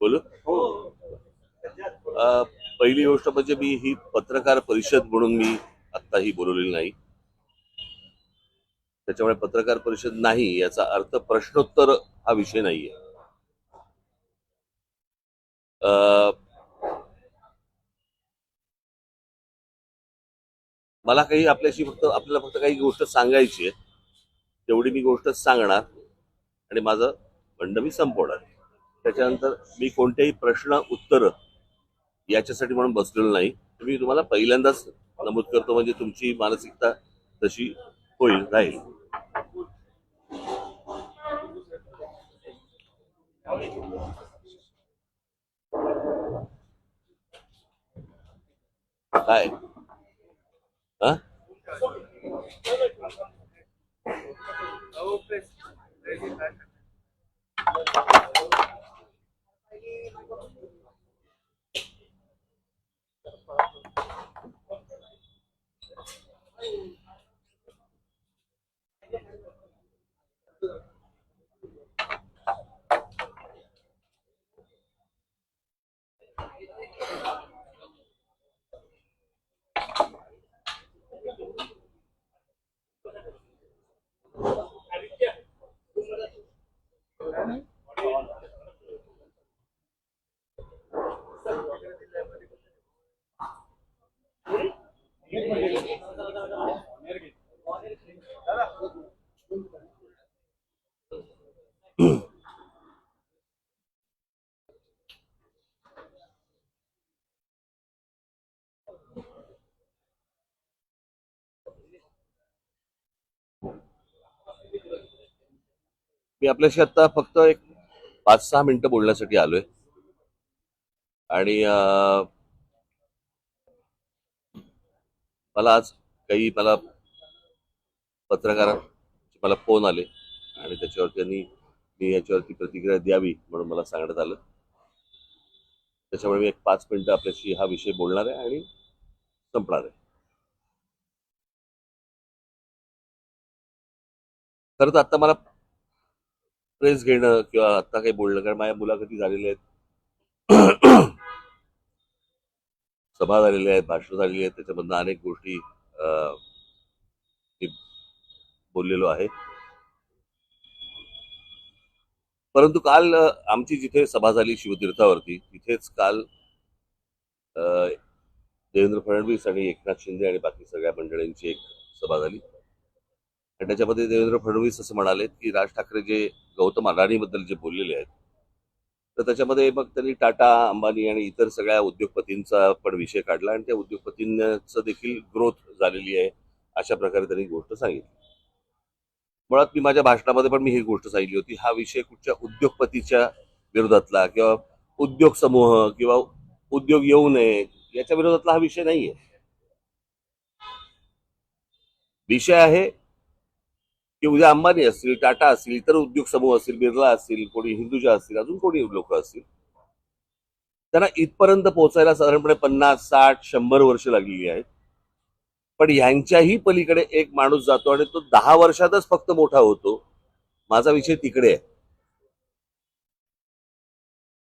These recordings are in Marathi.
बोलू. पहिली गोष्ट म्हणजे मी ही पत्रकार परिषद म्हणून मी आत्ताही बोलवलेली नाही. त्याच्यामुळे पत्रकार परिषद नाही याचा अर्थ प्रश्नोत्तर हा विषय नाहीये. मला काही आपल्याला फक्त काही गोष्ट सांगायची आहे, तेवढी मी गोष्ट सांगणार आणि माझं म्हणणं मी संपवणार. त्याच्यानंतर मी कोणतेही प्रश्न उत्तर याच्यासाठी म्हणून बसलेलो नाही. मी तुम्हाला पहिल्यांदाच नमूद करतो, म्हणजे तुमची मानसिकता तशी होईल राहील. काय हा मी आपल्याशी आता फक्त एक 5-6 मिनिटं बोलण्यासाठी आलोय. आणि मला पत्रकारांचे मला फोन आले आणि त्याच्यावर त्यांनी मी याच्यावरती प्रतिक्रिया द्यावी म्हणून मला सांगण्यात आलं. त्याच्यामुळे मी एक 5 मिनिटं आपल्याशी हा विषय बोलणार आहे आणि संपणार आहे. खरं तर आता मला प्रेस घेणं किंवा आता काही बोलणं, कारण माझ्या मुलाखती झालेल्या आहेत, सभा झालेल्या आहेत, भाषण झालेली आहेत, त्याच्यामधनं अनेक गोष्टी मी बोललेलो आहे. परंतु काल आमची जिथे सभा झाली शिवतीर्थावरती, तिथेच काल देवेंद्र फडणवीस आणि एकनाथ शिंदे आणि बाकी सगळ्या मंडळींची एक सभा झाली. आणि त्याच्यामध्ये देवेंद्र फडणवीस असं म्हणाले की राज ठाकरे जे गौतम अडाणीबद्दल जे बोललेले आहेत, तर त्याच्यामध्ये मग त्यांनी टाटा, अंबानी आणि इतर सगळ्या उद्योगपतींचा पण विषय काढला आणि त्या उद्योगपतींचं देखील ग्रोथ झालेली आहे अशा प्रकारे त्यांनी गोष्ट सांगितली. मुळात मी माझ्या भाषणामध्ये पण मी ही गोष्ट सांगितली होती, हा विषय कुठच्या उद्योगपतीच्या विरोधातला किंवा उद्योग समूह किंवा उद्योग येऊ नये याच्या विरोधातला हा विषय नाहीये. विषय आहे की उद्या अंबानी असतील, टाटा असतील, इतर उद्योग समूह असतील, बिर्ला असतील, कोणी हिंदुजा असतील, अजून कोणी लोक असतील, त्यांना इथपर्यंत पोहोचायला साधारणपणे 50, 60, 100 वर्ष लागलेली आहेत. पण ह्यांच्याही पलीकडे एक माणूस जातो आणि तो 10 वर्षातच फक्त मोठा होतो. माझा विषय तिकडे आहे.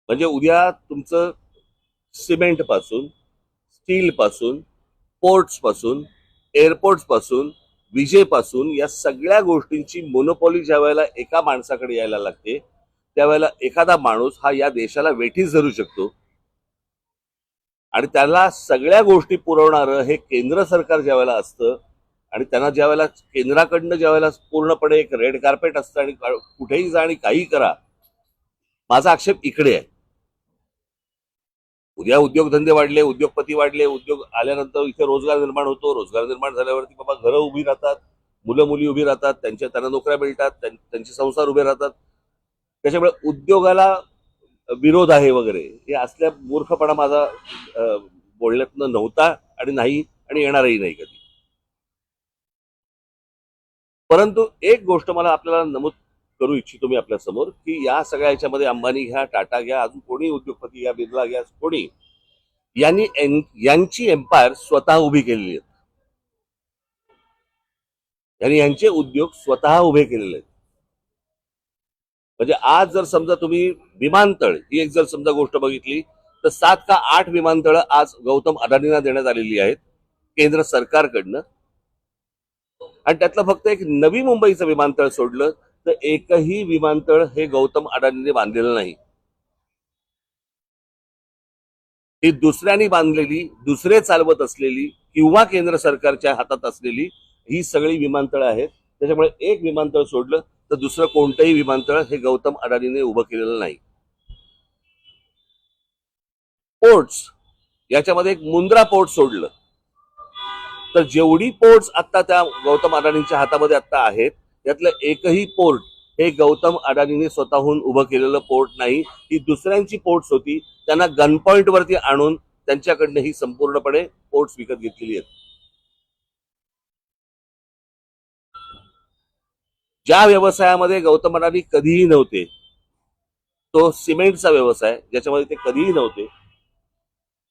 म्हणजे उद्या तुमचं सिमेंट पासून, स्टील पासून, पोर्ट्स पासून, एअरपोर्ट्स पासून, विजेपासून या सगळ्या गोष्टींची मोनोपॉली ज्या वेळेला एका माणसाकडे यायला लागते, त्यावेळेला एखादा माणूस हा या देशाला वेठीस धरू शकतो. आणि त्याला सगळ्या गोष्टी पुरवणारं हे केंद्र सरकार ज्या वेळेला असतं आणि त्यांना ज्या वेळेला केंद्राकडनं ज्या वेळेला पूर्णपणे एक रेड कार्पेट असतं आणि कुठेही जा आणि काही करा, माझा आक्षेप इकडे आहे. उद्या उद्योगधंदे वाढले, उद्योगपती वाढले, उद्योग आल्यानंतर इथे रोजगार निर्माण होतो. रोजगार निर्माण झाल्यावरती बाबा घरं उभी राहतात, मुलं मुली उभी राहतात, त्यांना नोकऱ्या मिळतात, त्यांचे संसार उभे राहतात. त्याच्यामुळे उद्योगाला विरोध आहे वगैरे हे असल्या मूर्खपणा माझा बोलण्यातनं नव्हता आणि नाही आणि येणारही नाही कधी. परंतु एक गोष्ट मला आपल्याला नमूद करू इच्छितो मी आपल्या समोर, की या सगळ्या याच्यामध्ये अंबानी घ्या, टाटा घ्या, अजून कोणी उद्योगपती घ्या, बिर्ला घ्या, कोणी यांची एम्पायर स्वतः उभी केलेली आहेत. यांनी यांचे उद्योग स्वतः उभे केलेले आहेत. म्हणजे आज जर समजा तुम्ही विमानतळ ही एक जर समजा गोष्ट बघितली तर 7 का 8 विमानतळं आज गौतम अदानींना देण्यात आलेली आहेत केंद्र सरकारकडनं. आणि त्यातलं फक्त एक नवी मुंबईचं विमानतळ सोडलं तर एकही विमानतळ हे गौतम अदानीने बांधलेलं नाही. ही दुसऱ्यांनी बांधलेली, दुसरे चालवत असलेली किंवा केंद्र सरकारच्या हातात असलेली ही सगळी विमानतळं आहेत. त्याच्यामुळे एक विमानतळ सोडलं तर दुसरं कोणतंही विमानतळ हे गौतम अदानीने उभं केलेलं नाही. पोर्ट्स याच्यामध्ये एक मुंद्रा पोर्ट सोडलं तर जेवढी पोर्ट्स आता त्या गौतम अदानींच्या हातामध्ये आता आहेत त्यातलं एकही पोर्ट हे गौतम अदानीने स्वतःहून उभं केलेलं पोर्ट नाही. ही दुसऱ्यांची पोर्ट्स होती, त्यांना गन पॉइंट वरती आणून त्यांच्याकडनं ही संपूर्णपणे पोर्ट्स विकत घेतलेली आहेत. ज्या व्यवसायामध्ये गौतम अदानी कधीही नव्हते तो सिमेंटचा व्यवसाय, ज्याच्यामध्ये ते कधीही नव्हते,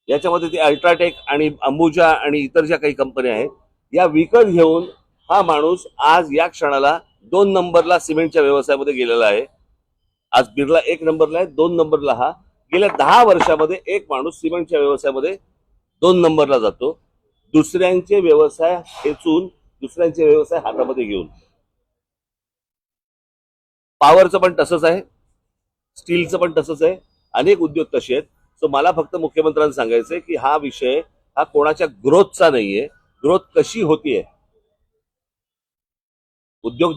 याच्यामध्ये ते अल्ट्राटेक आणि अंबुजा आणि इतर ज्या काही कंपन्या आहेत या विकत घेऊन हा माणूस आज या क्षणाला 2 नंबरला सिमेंटच्या व्यवसायामध्ये गेलेला आहे. आज बिर्ला 1 नंबरला आहे, 2 नंबरला हा. गेल्या 10 वर्षामध्ये एक माणूस सिमेंटच्या व्यवसायामध्ये 2 नंबरला जातो, दुसऱ्यांचे व्यवसाय खेचून, दुसऱ्यांचे व्यवसाय हातामध्ये घेऊन. पॉवरचं पण तसंच आहे, स्टीलचं पण तसंच आहे, अनेक उद्योग तसे आहेत. सो मला फक्त मुख्यमंत्र्यांना सांगायचंय की हा विषय हा कोणाच्या ग्रोथचा नाहीये. ग्रोथ कशी होतीये, उद्योग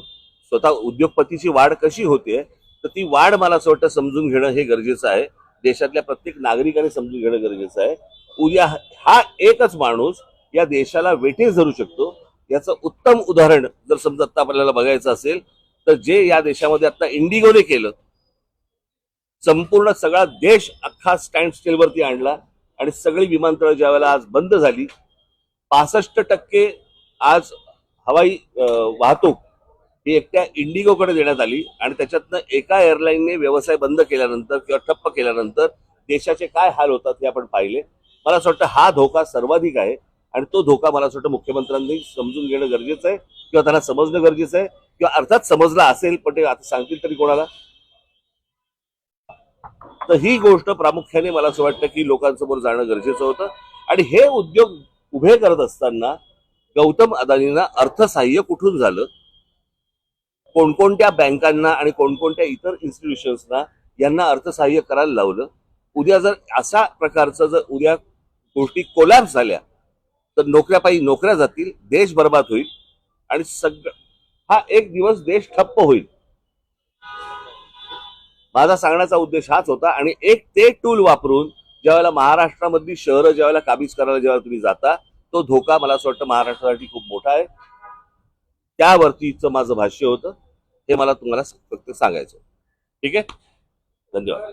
स्वतः उद्योगपतीची वाढ कशी होतीये, तर ती वाढ मला असं वाटतं समजून घेणं हे गरजेचं आहे. देशातल्या प्रत्येक नागरिकाने समजून घेणं गरजेचं आहे. उद्या हा एकच माणूस या देशाला वेठीस धरू शकतो याचं उत्तम उदाहरण जर समजा आता आपल्याला बघायचं असेल तर जे या देशामध्ये आता इंडिगोने केलं, संपूर्ण सगळा देश अख्खा स्टँड स्टीलवरती आणला आणि सगळी विमानतळं ज्या वेळेला आज बंद झाली, 65% आज हवाई वाहतूक ही एकट्या इंडिगोकडे देण्यात आली. आणि त्याच्यातनं एका एअरलाईनने व्यवसाय बंद केल्यानंतर किंवा ठप्प केल्यानंतर देशाचे काय हाल होतात हे आपण पाहिले. मला असं वाटतं हा धोका सर्वाधिक आहे आणि तो धोका मला असं वाटतं मुख्यमंत्र्यांनी समजून घेणं गरजेचं आहे किंवा त्यांना समजणं गरजेचं आहे, किंवा अर्थात समजला असेल पण ते आता सांगतील तरी कोणाला. तर ही गोष्ट प्रामुख्याने मला असं वाटतं की लोकांसमोर जाणं गरजेचं होतं. आणि हे उद्योग उभे करत असताना गौतम अदानींना अर्थसहाय्य कुठून झालं, कोणकोणत्या बँकांना आणि कोणकोणत्या इतर इन्स्टिट्यूशन्सना यांना अर्थसहाय्य करायला लावलं. उद्या जर अशा प्रकारचं जर उद्या गोष्टी कोलॅप्स झाल्या तर नोकऱ्या जातील, देश बर्बाद होईल आणि हा एक दिवस देश ठप्प होईल. माझा सांगण्याचा उद्देश हाच होता. आणि एक ते टूल वापरून ज्यावेळेला महाराष्ट्रामधली शहरं ज्यावेळेला काबीज करायला जेव्हा तुम्ही जाता, तो धोका मला असं वाटतं महाराष्ट्रासाठी खूप मोठा आहे. त्यावरतीचं माझं भाष्य होतं, हे मला तुम्हाला फक्त सांगायचं. ठीक आहे, धन्यवाद.